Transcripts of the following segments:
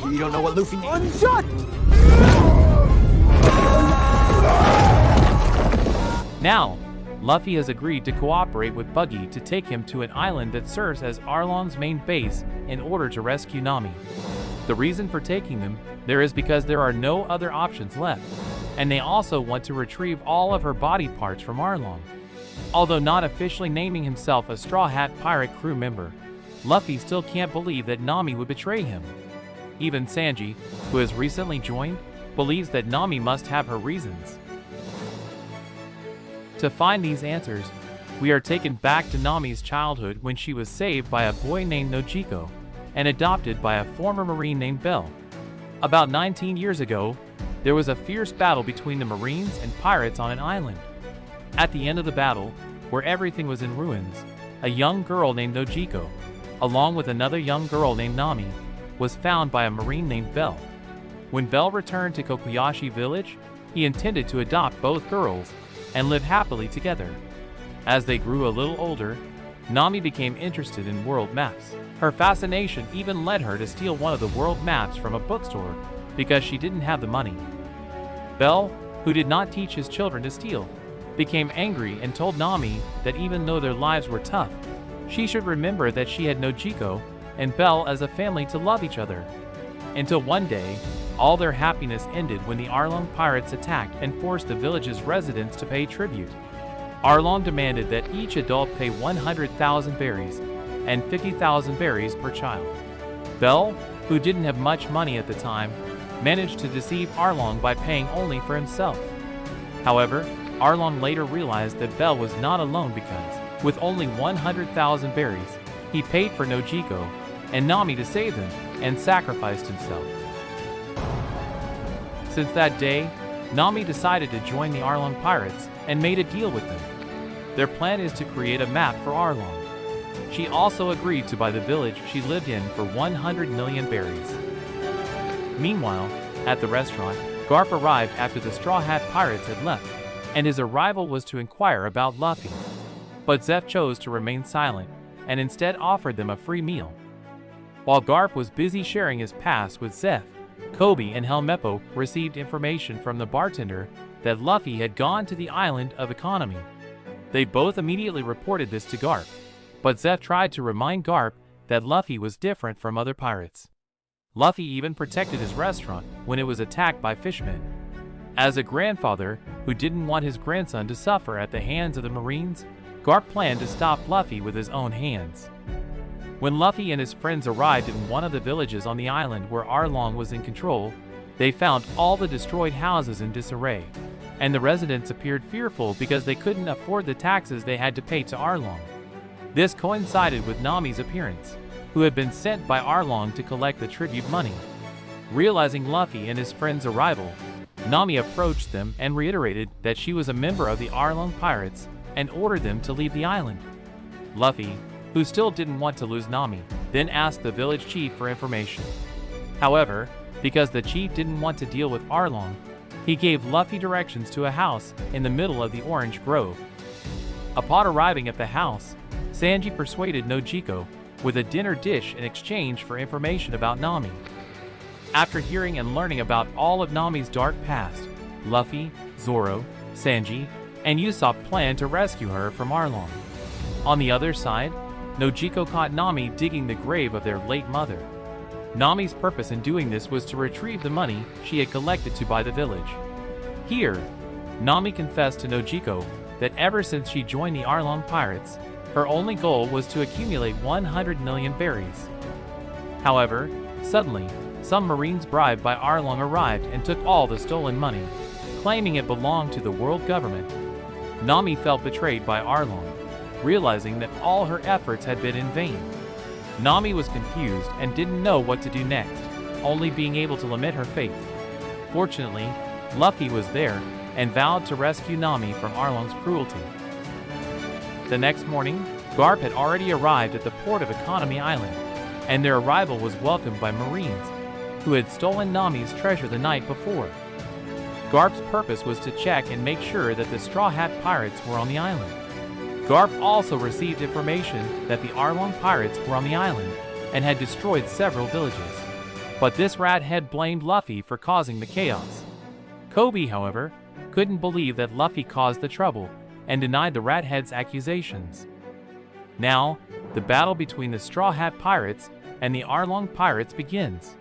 You don't know what Luffy needs. Unshot! Now, Luffy has agreed to cooperate with Buggy to take him to an island that serves as Arlong's main base in order to rescue Nami. The reason for taking them there is because there are no other options left, and they also want to retrieve all of her body parts from Arlong. Although not officially naming himself a Straw Hat Pirate crew member, Luffy still can't believe that Nami would betray him. Even Sanji, who has recently joined, believes that Nami must have her reasons. To find these answers, we are taken back to Nami's childhood when she was saved by a boy named Nojiko and adopted by a former Marine named Bell. About 19 years ago, there was a fierce battle between the Marines and pirates on an island. At the end of the battle, where everything was in ruins, a young girl named Nojiko, along with another young girl named Nami, was found by a Marine named Bell. When Bell returned to Kokoyashi village, he intended to adopt both girls and live happily together. As they grew a little older, Nami became interested in world maps. Her fascination even led her to steal one of the world maps from a bookstore because she didn't have the money. Bell, who did not teach his children to steal, became angry and told Nami that even though their lives were tough, she should remember that she had Nojiko and Bell as a family to love each other. Until one day, all their happiness ended when the Arlong pirates attacked and forced the village's residents to pay tribute. Arlong demanded that each adult pay 100,000 berries and 50,000 berries per child. Bell, who didn't have much money at the time, managed to deceive Arlong by paying only for himself. However, Arlong later realized that Bell was not alone because, with only 100,000 berries, he paid for Nojiko and Nami to save them and sacrificed himself. Since that day, Nami decided to join the Arlong pirates and made a deal with them. Their plan is to create a map for Arlong. She also agreed to buy the village she lived in for 100 million berries. Meanwhile, at the restaurant, Garp arrived after the Straw Hat Pirates had left, and his arrival was to inquire about Luffy. But Zeph chose to remain silent, and instead offered them a free meal. While Garp was busy sharing his past with Zeph, Kobe and Helmeppo received information from the bartender that Luffy had gone to the island of Economy. They both immediately reported this to Garp, but Zeph tried to remind Garp that Luffy was different from other pirates. Luffy even protected his restaurant when it was attacked by fishmen. As a grandfather who didn't want his grandson to suffer at the hands of the Marines, Garp planned to stop Luffy with his own hands. When Luffy and his friends arrived in one of the villages on the island where Arlong was in control, they found all the destroyed houses in disarray, and the residents appeared fearful because they couldn't afford the taxes they had to pay to Arlong. This coincided with Nami's appearance, who had been sent by Arlong to collect the tribute money. Realizing Luffy and his friends' arrival, Nami approached them and reiterated that she was a member of the Arlong pirates and ordered them to leave the island. Luffy, who still didn't want to lose Nami, then asked the village chief for information. However, because the chief didn't want to deal with Arlong, he gave Luffy directions to a house in the middle of the orange grove. Upon arriving at the house, Sanji persuaded Nojiko with a dinner dish in exchange for information about Nami. After hearing and learning about all of Nami's dark past, Luffy, Zoro, Sanji, and Usopp planned to rescue her from Arlong. On the other side, Nojiko caught Nami digging the grave of their late mother. Nami's purpose in doing this was to retrieve the money she had collected to buy the village. Here, Nami confessed to Nojiko that ever since she joined the Arlong pirates, her only goal was to accumulate 100 million berries. However, suddenly, some Marines bribed by Arlong arrived and took all the stolen money, claiming it belonged to the world government. Nami felt betrayed by Arlong, realizing that all her efforts had been in vain. Nami was confused and didn't know what to do next, only being able to lament her fate. Fortunately, Luffy was there and vowed to rescue Nami from Arlong's cruelty. The next morning, Garp had already arrived at the port of Economy Island, and their arrival was welcomed by Marines, who had stolen Nami's treasure the night before. Garp's purpose was to check and make sure that the Straw Hat Pirates were on the island. Garp also received information that the Arlong pirates were on the island and had destroyed several villages. but this rat head blamed Luffy for causing the chaos. Kobe, however, couldn't believe that Luffy caused the trouble and denied the rat head's accusations. Now, the battle between the Straw Hat Pirates and the Arlong Pirates begins.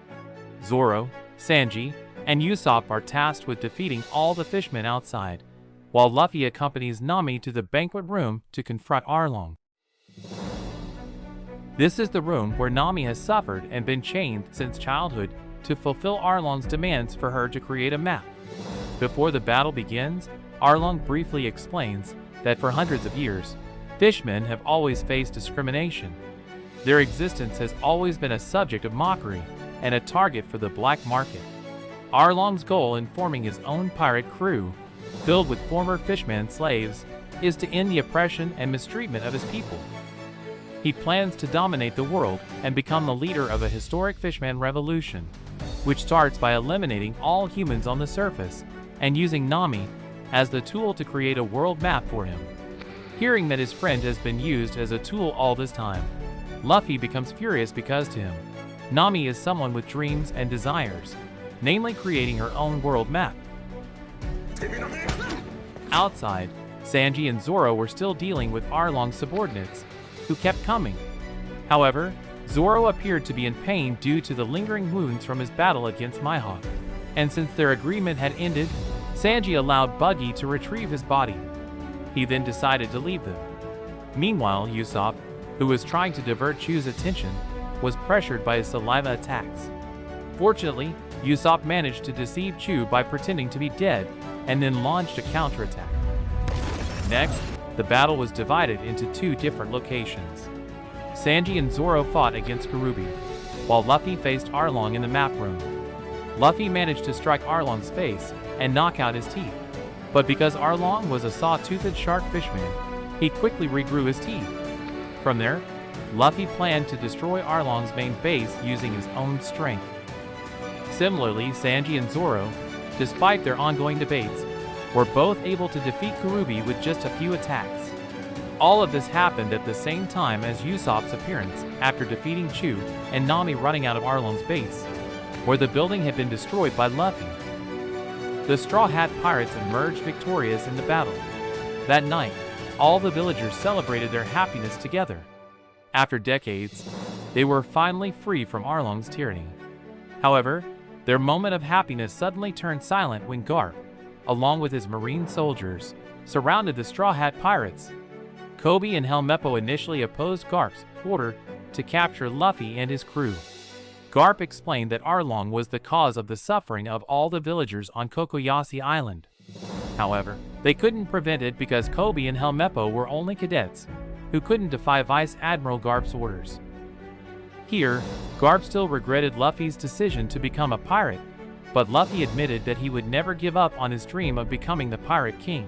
Zoro, Sanji, and Usopp are tasked with defeating all the fishmen outside, while Luffy accompanies Nami to the banquet room to confront Arlong. This is the room where Nami has suffered and been chained since childhood to fulfill Arlong's demands for her to create a map. Before the battle begins, Arlong briefly explains that for hundreds of years, fishmen have always faced discrimination. Their existence has always been a subject of mockery and a target for the black market. Arlong's goal in forming his own pirate crew, filled with former fishermen slaves, is to end the oppression and mistreatment of his people. He plans to dominate the world and become the leader of a historic fisherman revolution, which starts by eliminating all humans on the surface and using Nami as the tool to create a world map for him. Hearing that his friend has been used as a tool all this time, Luffy becomes furious because to him, Nami is someone with dreams and desires, namely creating her own world map. Outside, Sanji and Zoro were still dealing with Arlong's subordinates, who kept coming. However, Zoro appeared to be in pain due to the lingering wounds from his battle against Mihawk, and since their agreement had ended, Sanji allowed Buggy to retrieve his body. He then decided to leave them. Meanwhile, Usopp, who was trying to divert Chu's attention, was pressured by his saliva attacks. Fortunately, Usopp managed to deceive Chu by pretending to be dead and then launched a counterattack. Next, the battle was divided into two different locations. Sanji and Zoro fought against Karubi, while Luffy faced Arlong in the map room. Luffy managed to strike Arlong's face and knock out his teeth, but because Arlong was a saw-toothed shark fishman, he quickly regrew his teeth. From there, Luffy planned to destroy Arlong's main base using his own strength. Similarly, Sanji and Zoro, despite their ongoing debates, were both able to defeat Karubi with just a few attacks. All of this happened at the same time as Usopp's appearance after defeating Chu and Nami running out of Arlong's base, where the building had been destroyed by Luffy. The Straw Hat Pirates emerged victorious in the battle. That night, all the villagers celebrated their happiness together. After decades, they were finally free from Arlong's tyranny. However, their moment of happiness suddenly turned silent when Garp, along with his marine soldiers, surrounded the Straw Hat Pirates. Kobe and Helmeppo initially opposed Garp's order to capture Luffy and his crew. Garp explained that Arlong was the cause of the suffering of all the villagers on Kokoyasi Island. However, they couldn't prevent it because Kobe and Helmeppo were only cadets, who couldn't defy Vice Admiral Garp's orders. Here, Garp still regretted Luffy's decision to become a pirate, but Luffy admitted that he would never give up on his dream of becoming the Pirate King.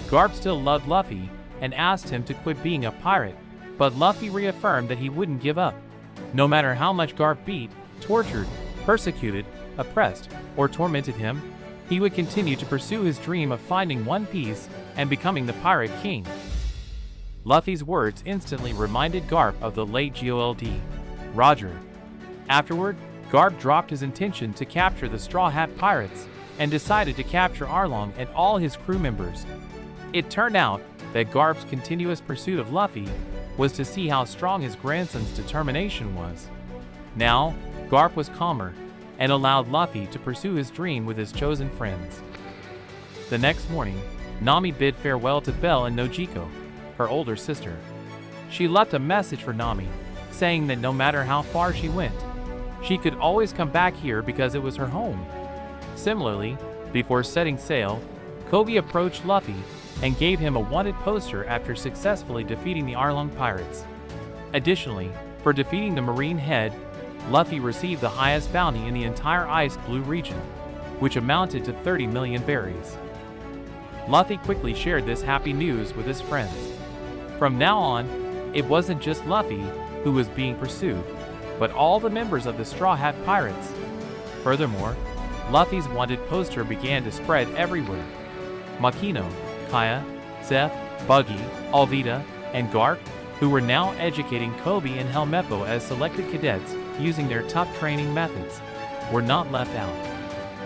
Garp still loved Luffy and asked him to quit being a pirate, but Luffy reaffirmed that he wouldn't give up. No matter how much Garp beat, tortured, persecuted, oppressed, or tormented him, he would continue to pursue his dream of finding One Piece and becoming the Pirate King. Luffy's words instantly reminded Garp of the late GOLD, Roger. Afterward, Garp dropped his intention to capture the Straw Hat Pirates and decided to capture Arlong and all his crew members. It turned out that Garp's continuous pursuit of Luffy was to see how strong his grandson's determination was. Now, Garp was calmer and allowed Luffy to pursue his dream with his chosen friends. The next morning, Nami bid farewell to Belle and Nojiko, her older sister. She left a message for Nami, saying that no matter how far she went, she could always come back here because it was her home. Similarly, before setting sail, Kobe approached Luffy and gave him a wanted poster after successfully defeating the Arlong Pirates. Additionally, for defeating the Marine Head, Luffy received the highest bounty in the entire Ice Blue region, which amounted to 30 million berries. Luffy quickly shared this happy news with his friends. From now on, it wasn't just Luffy who was being pursued, but all the members of the Straw Hat Pirates. Furthermore, Luffy's wanted poster began to spread everywhere. Makino, Kaya, Zeph, Buggy, Alvida, and Garp, who were now educating Kobe and Helmeppo as selected cadets using their tough training methods, were not left out.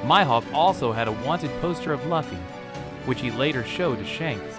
Mihawk also had a wanted poster of Luffy, which he later showed to Shanks.